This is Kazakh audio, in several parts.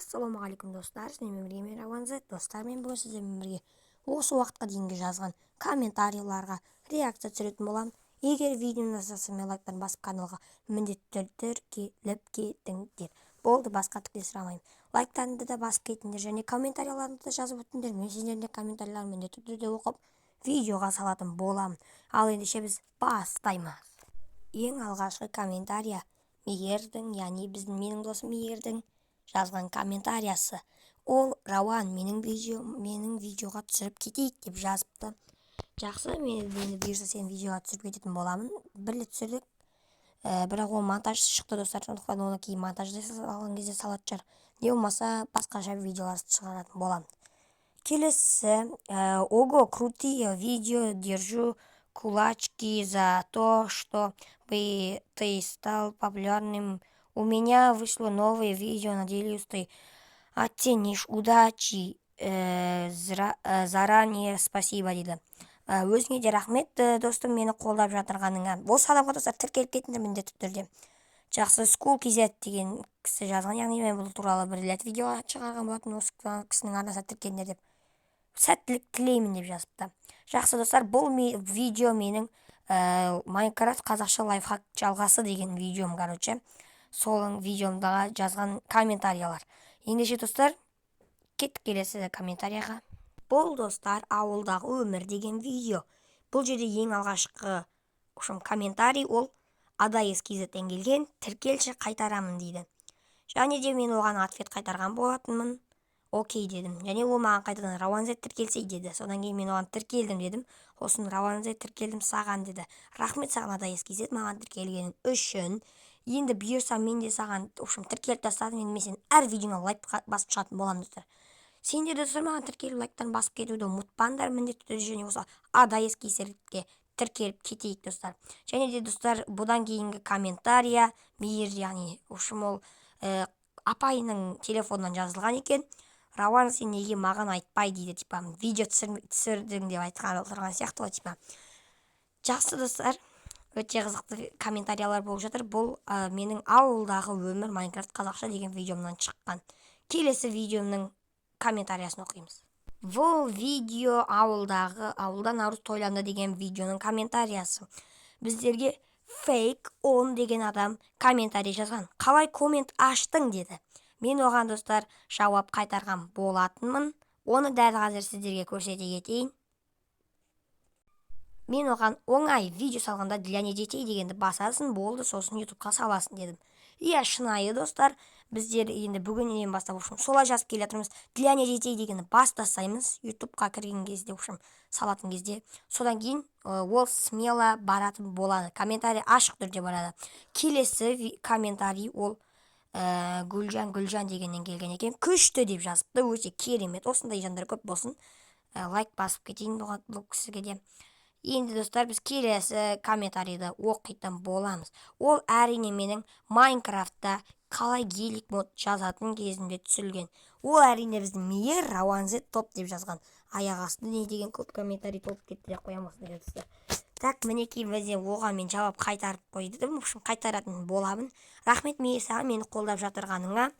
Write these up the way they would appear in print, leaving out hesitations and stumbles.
Ассалаумағалейкум достар, сіздермен бірге мен Рауанзет. Достар, мен бүгін сіздермен бірге осы уақытқа дейінгі жазған комментарийларға реакция түсіретін боламын. Егер видеоны назарса мен лайктан басып каналға міндетті тіркеліп кетіңдер. Болды, басқа түк сұрамаймын. Лайктарыңды да басып кетіңдер және комментарийларыңды да жазып өтіңдер. Мен сіздердің комментарийлерді міндетті түрде оқып видеоға салатын боламын. Ал ендеше біз бастаймыз. Ең алғашқы комментария Мейердің, яғни менің досым Мейердің жазған комментариясы. Ол Рауан, менің видеоға түсіріп кетейік деп жазыпты. Жақсы, мен бұйырса сен видеоға түсіріп кететін боламын. Бірле түсірдік, бірақ ол монтаж шықты достар, сондықтан оны кейін монтаждай салған кезде салатын шығар. Не болмаса басқаша видеолар шығаратын боламын. Келесі, ого, крутые видео, держу кулачки за то, что ты стал популярным. У меня вышло новое видео, надеюсь, ты оценишь. Удачи, заранее спасибо дейді. Өзіңе де рахмет, достым, мені қолдап жатырғаныңа. Осы адамға достар тіркеліп кетіңдер міндетті түрде. Жақсы, School KZ деген кісі жазған, яғни мен бұл туралы бір рет видео шығарған болатын, осы кісінің арнасына тіркеліңдер деп. Сәттілік тілеймін деп жазыпты. Жақсы достар, бұл видео менің Майнкрафт қазақша лайфхак жалғасы деген видеом, короче. Солың видеомдағы жазған комментариялар. Ендеше достар, кеттік келесі комментарияға. Бұл достар, ауылдағы өмір деген видео. Бұл жерде ең алғашқы комментарий ол Адаес KZ-тен келген, тіркелші қайтарамын дейді. Және де мен оған ответ қайтарған болатынмын. Окей дедім. Және ол маған қайтадан Рауанзет тіркелсей деді. Содан кейін мен оған тіркелдім дедім. Осын Рауанзет тіркелдім саған деді. Рахмет саған Адаес KZ маған тіркелгенің үшін. Енді бұйырса мен де саған тіркеліп тастадым. Енді мен сен әр видеоңа лайк басып шығатын боламын достар. Сендер де достар маған тіркеліп лайктан басып кетуді ұмытпаңдар міндетті түрде, және осы Адаес KZ-ге тіркеліп кетейік достар. Және де достар, бұдан кейінгі комментария Мейер, яғни ол апайының телефонынан жазылған екен. Рауан, сен неге маған айтпай дейді, типа видео түсірдің деп айтқан отырған сияқты ғой, типа. Жақсы достар, өте қызықты комментариялар болып жатыр. Бұл менің ауылдағы өмір Майнкрафт қазақша деген видеомнан шыққан. Келесі видеомның комментариясын оқимыз. Бұл видео ауылда наурыз тойланды деген видеоның комментариясы. Біздерге фейк он деген адам комментарий жазған. Қалай коммент аштың деді. Мен оған достар жауап қайтарған болатынмын. Оны дәл қазір сіздерге көрсете кетейін. Мен оған оңай видео салғанда для детей дегенді басасын, болды, сосын ютубқа саласын дедім. Иә, шынайы достар, біздер енді бүгіннен бастап солай жазып келе жатырмыз. Для детей дегенді бастасаймыз ютубқа кірген кезде, салатын кезде. Содан кейін ол смело баратын болады. Комментарий ашық түрде барады. Келесі комментарий ол Гүлжан дегеннен келген екен. Күшті деп жазыпты, өте керемет. Осындай жандар көп болсын. Лайк басып кетейін бұл кісіге де. Енді достар, біз келесі комментарийді оқитын боламыз. Ол әрине менің Майнкрафтта қалай гелик мод жазатын кезімде түсірілген. Ол әрине біздің Мейер Рауанзет топ деп жазған. Аяқ асты не деген көп комментарий толып кетті деп қоямыз достар. Так, мінекей бізде оған мен жауап қайтарып қойдым. Қайтаратын боламын. Рахмет Мейер саған мені қолдап жатырғаныңа.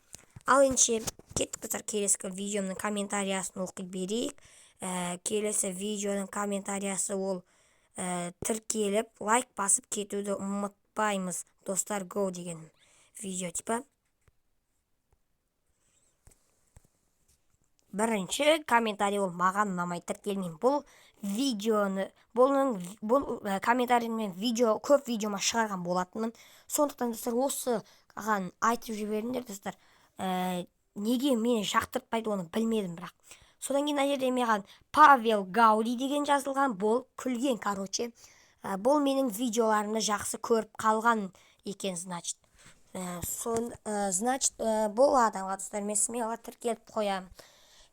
Ал ендеше кеттік достар, келесі видеомның комментариясын оқи берейік. Келесі видеоның комментариясы ол тіркеліп лайк басып кетуді ұмытпаймыз достар, го деген видео типа. Бірінші комментарий ол маған ұнамай тіркелмеймін. Бұл видеоны, бұл комментариймен көп видеома шығарған болатынмын. Сондықтан достар, осы айтып жіберіңдер достар. Неге мені жақтыртпайды, оны білмедім бірақ. Содан кейін жерде маған Павел Гауди деген жазылған, бұл күлген, короче. Бұл менің видеоларымды жақсы көріп қалған екен, значит. Значит, бұл адамға достар мен смело тіркеліп қоямын.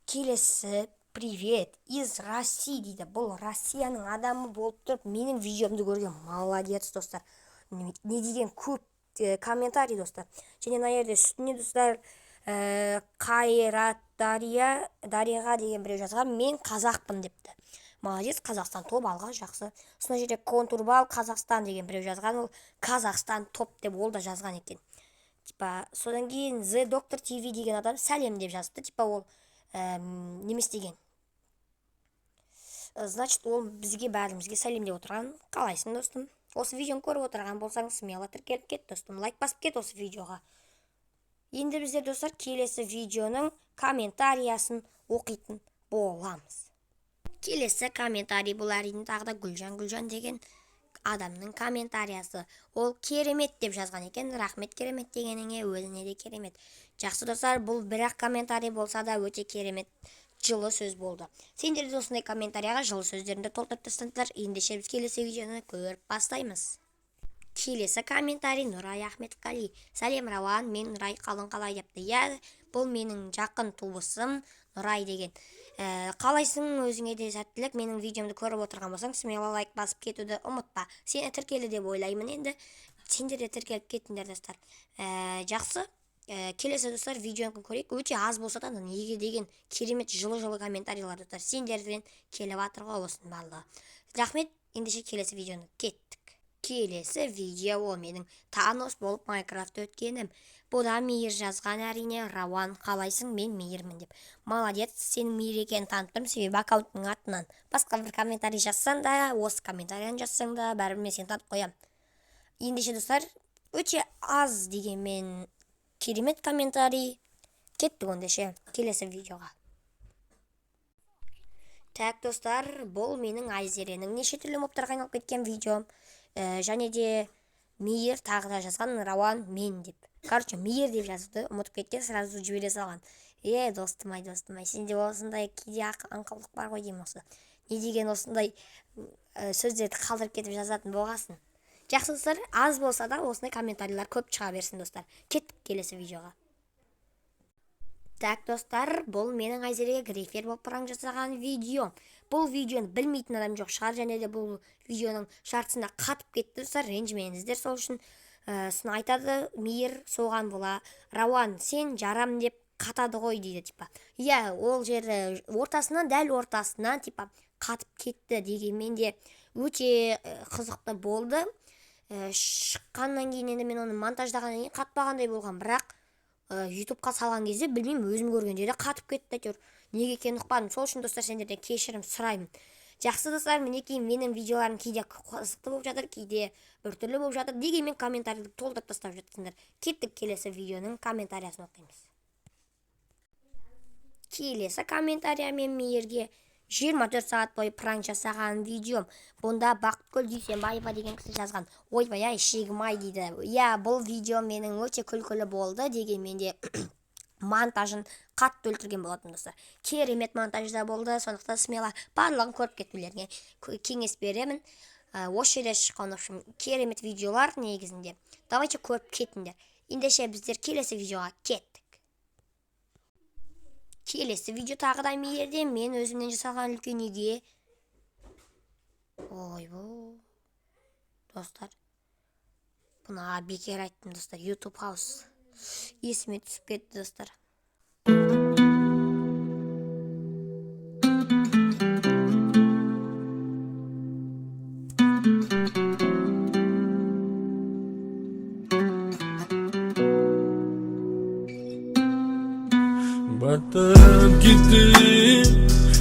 Келесі, привет, из России дейді. Бұл Россияның адамы болып тұрып, менің видеомды көрген. Молодец, достар. Не деген көп комментарий, достар. Және жерде үстіне, достар, Қайрат Дариға деген біреу жазған, мен қазақпын депті. Молодец, Қазақстан топ, алға, жақсы. Соны жерде Контурбал Қазақстан деген біреу жазған, ол Қазақстан топ деп ол да жазған екен. типа содан кейін The Doctor TV деген адам сәлем деп жазды. Типа ол немес деген. Значит, ол бізге бәрімізге сәлемдеп отырған. Қалайсың, достым? Осы видеоны көріп отырған болсаң, смело тіркеліп кет, достым. Лайк басып кет осы видеоға. Енді біздер, достар, келесі видеоның комментариясын оқитын боламыз. Келесі комментарий бұл әрине тағы да Гүлжан деген адамның комментариясы. Ол керемет деп жазған екен. Рахмет керемет дегеніңе, өзіне де керемет. Жақсы, достар, бұл бірақ комментарий болса да өте керемет жылы сөз болды. Сендер де осындай комментарияға жылы сөздеріңді толтырып тастаңдар. Ендеше біз келесі видеоны көріп бастаймыз. Келесі комментарий Нұрай Ахметқали. Сәлем, Рауан, мен Нұрай, қалың қалай депті. Иә, бұл менің жақын туысым Нұрай деген. Қалайсың, өзіңе де сәттілік. Менің видеомды көріп отырған болсаң, смело лайк басып кетуді ұмытпа. Сені тіркелі деп ойлаймын. Енді сендер де тіркеліп кеттіңдер, достар. Жақсы. Келесі, достар, видеоны көрейік. Өте аз болса да, неге деген керемет жылы комментарийлар, достар. Сендерден келіп атыр ғой осының барлығы. Рахмет. Ендеше келесі видеоны кеттік. Келесі видео ол менің Танос болып Майнкрафт өткенім. Бұда Мейір жазған, әрине. Рауан, қалайсың, мен Мейірмін деп. Молодец, сенің Мейір екенін таныттым, себебі аккаунттың атынан. Басқа бір комментарий жазсаң да, осы комментарияны жазсаң да, бәрібір мен сені танып қоям. Ендеше, достар, өте аз дегенмен керемет комментарий. Кеттік ондеше келесі видеоға. Так, достар, бұл менің Айзеренің неше түрлі моптарға айналып кеткен видеом. Және де Мейір тағы да жазған, Рауан мен деп. Короче, Мейір деп жазды, ұмытып кеткен, сразу жібере салған. Достым ай, сенде осындай кейде аңқаулық бар ғой деймін осы. Не деген осындай сөздерді қалдырып кетіп жазатын болғасын. Жақсы, достар, аз болса да осындай комментарийлар көп шыға берсін, достар. Кеттік келесі видеоға. Так, достар, бұл менің Айзереге грейфер болып параң жасаған видео. Бұл видеоны білмейтін адам жоқ шығар, және де бұл видеоның жартысында қатып кетті, достар, ренжімеңіздер. Сол үшін сын айтады, Мейір соған бола. Рауан, сен жарам деп қатады ғой дейді, типа. Иә, ол жері ортасынан, дәл ортасынан, типа, қатып кетті дегенмен де өте қызықты болды. Шыққаннан кейін енді мен оны монтаждағаннан кейін қатпағандай болған, бірақ ютубқа салған кезде білмеймін, өзім көргенде де қатып кетті әйтеуір. Неге екенін ұқпадым. Сол үшін, достар, сендерден кешірім сұраймын. Жақсы, достар, мінекей менің видеоларым кейде қызықты болып жатыр, кейде біртүрлі болып жатыр. Дегенмен комментарийді толтырып тастап жатсыңдар. Кеттік келесі видеоның комментариясын оқимыз. Келесі комментария мен Мейірге 24 сағат бойы пранк жасаған видеом. Бұнда Бақытгүл Дүйсенбаева деген кісі жазған. Ойбай ай, шегім ай дейді. Иә, бұл видео менің өте күлкілі болды, дегенмен де монтажын қатты өлтірген болатын, достар. Керемет монтажда болды, сондықтан смело барлығын көріп кетулеріңе кеңес беремін. Осы жерде шыққан керемет видеолар негізінде. Давайте көріп кетіңдер. Ендеше біздер келесі видеоға кеттік. Келесі видео тағы да Мейірде, мен өзімнен жасалған үлкен үйге. Ойбу, достар, бұна бекер айттым, достар. YouTube House есіме түсіп кетті, достар. Батып кетті,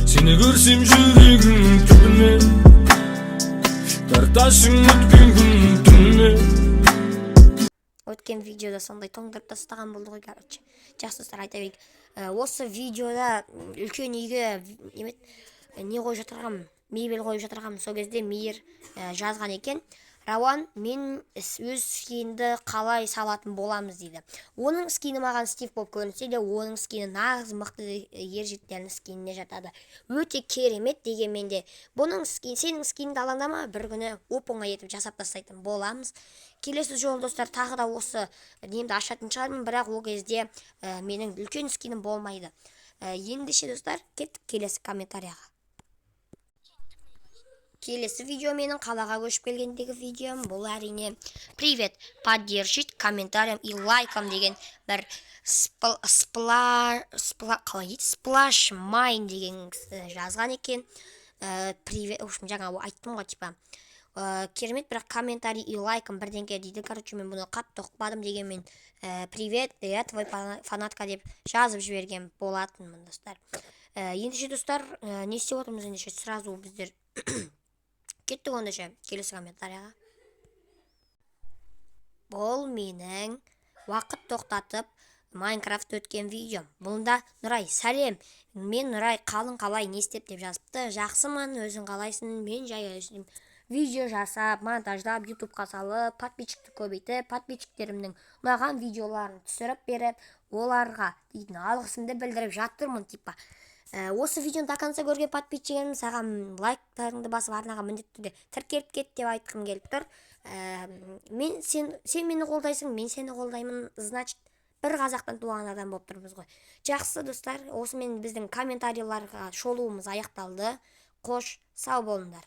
сені көрсем жүрегім түбіне, тартасың өткен күн түніне. Өткен видеода сондай тоңдырып тастаған болды ғой, короче. Жақсы, достар, айта берейік. Осы видеода үлкен үйге не қойып жатырғам, мебель қойып жатырғам. Сол кезде Мейір жазған екен. Рауан, мен өз скинді қалай салатын боламыз дейді. Оның скині маған Стив болып көрінсе де, оның скині нағыз мықты ержеттердің скиніне жатады. Өте керемет дегенмен де, бұның скин, сенің скинді алаңдама, бір күні оп-оңай етіп жасап тастайтын боламыз. Келесі жолы, достар, тағы да осы немді ашатын шығармын, бірақ ол кезде менің үлкен скинім болмайды. Ендеше, достар, кеттік келесі комментарияға. Келесі видео менің қалаға көшіп келгендегі видеом. Бұл әрине привет, поддержить комментарием и лайком деген бір сплаш майн деген жазған екен. Привет, в общем, жаңа айттым ғой, типа керемет, бірақ комментарий и лайкым бірдеңке дейді. Короче, мен бұны қатты ұқпадым дегенмен привет, я твой фанатка деп жазып жіберген болатынмын достар. Ендеше достар, не істеп отырмыз ендеше? Сразу біздер кеттік ондайша келесі комментарияға. Бұл менің уақыт тоқтатып Майнкрафт өткен видео. Бұнда Нұрай, сәлем. Мен Нұрай, қалың қалай, не істеп деп жазыпты. Жақсымын, өзің қалайсың? Мен жай видео жасап, монтаждап, ютубқа салып, подписчикті көбейтіп, подписчиктерімнің ұнаған видеоларын түсіріп беріп, оларға дейтін алғысымды білдіріп жатырмын типа. Осы видеоны до конца көрген подписчигім саған лайктарыңды басып арнаға міндетті түрде тіркеліп кет деп айтқым келіп тұр. Сен мені қолдайсың, мен сені қолдаймын, значит бір қазақтан туған адам болып тұрмыз ғой. Жақсы достар, осымен біздің комментарийларға шолуымыз аяқталды. Қош, сау болыңдар.